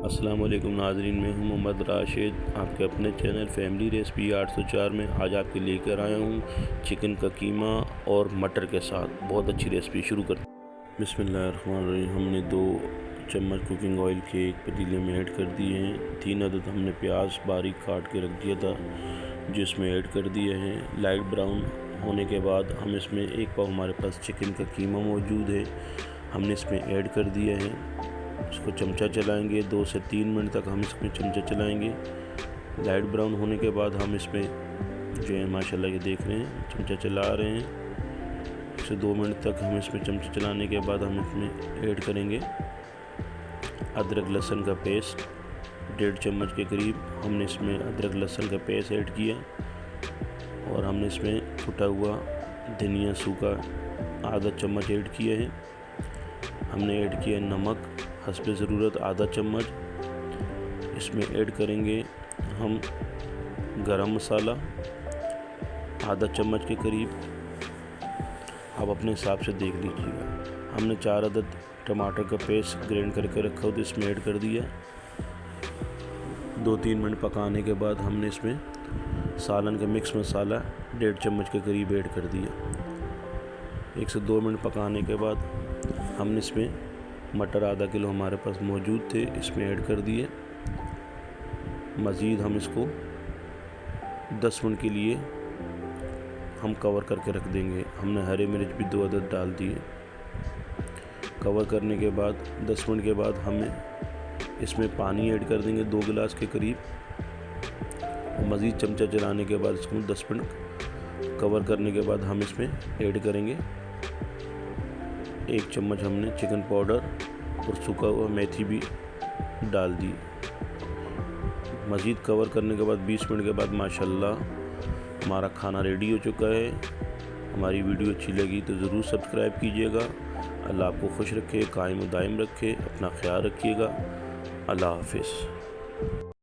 अस्सलाम वालेकुम नाज़रीन, मैं हूं मोहम्मद राशिद, आपके अपने चैनल फैमिली रेसिपी 804 में आज आपके लेकर आया हूं चिकन का कीमा और मटर के साथ बहुत अच्छी रेसिपी। शुरू करते हैं। बिस्मिल्लाहिर्रहमानिर्रहीम। हमने 2 चम्मच कुकिंग ऑयल के एक पतीले में ऐड कर दिए हैं। 3 अदद हमने प्याज बारीक काट के रख दिया था जिसमें ऐड कर दिए हैं। लाइट ब्राउन होने के बाद हम इसमें 1 पाव हमारे पास चिकन का कीमा मौजूद है, हमने इसमें ऐड कर दिया है। इसको चमचा चलाएंगे, 2 से 3 मिनट तक हम इसमें चमचा चलाएंगे। लाइट ब्राउन होने के बाद हम इसमें जो है माशाल्लाह ये देख रहे हैं चमचा चला रहे हैं। 1 से 2 मिनट तक हम इसमें चमचा चलाने के बाद हम इसमें ऐड करेंगे अदरक लहसुन का पेस्ट। 1.5 चम्मच के करीब हमने इसमें अदरक लहसुन का पेस्ट ऐड किया और हमने इसमें कुटा हुआ धनिया सूखा आधा चम्मच ऐड किया है। हमने ऐड किया नमक हस्बे ज़रूरत आधा चम्मच। इसमें ऐड करेंगे हम गरम मसाला आधा चम्मच के करीब, आप अपने हिसाब से देख लीजिएगा। हमने 4 अदद टमाटर का पेस्ट ग्राइंड करके रखा हो तो इसमें ऐड कर दिया। 2-3 मिनट पकाने के बाद हमने इसमें सालन का मिक्स मसाला 1.5 चम्मच के करीब ऐड कर दिया। 1 से 2 मिनट पकाने के बाद हमने इसमें मटर आधा किलो हमारे पास मौजूद थे, इसमें ऐड कर दिए। मज़ीद हम इसको 10 मिनट के लिए हम कवर करके रख देंगे। हमने हरी मिर्च भी 2 अदद डाल दिए। कवर करने के बाद 10 मिनट के बाद हमें इसमें पानी ऐड कर देंगे 2 गिलास के करीब। मज़ीद चमचा चलाने के बाद इसको 10 मिनट कवर करने के बाद हम इसमें ऐड करेंगे 1 चम्मच हमने चिकन पाउडर और सूखा हुआ मेथी भी डाल दी। मज़ीद कवर करने के बाद 20 मिनट के बाद माशाल्लाह हमारा खाना रेडी हो चुका है। हमारी वीडियो अच्छी लगी तो ज़रूर सब्सक्राइब कीजिएगा। अल्लाह आपको खुश रखे, कायम दायम रखे, अपना ख्याल रखिएगा। अल्लाह हाफ़िज़।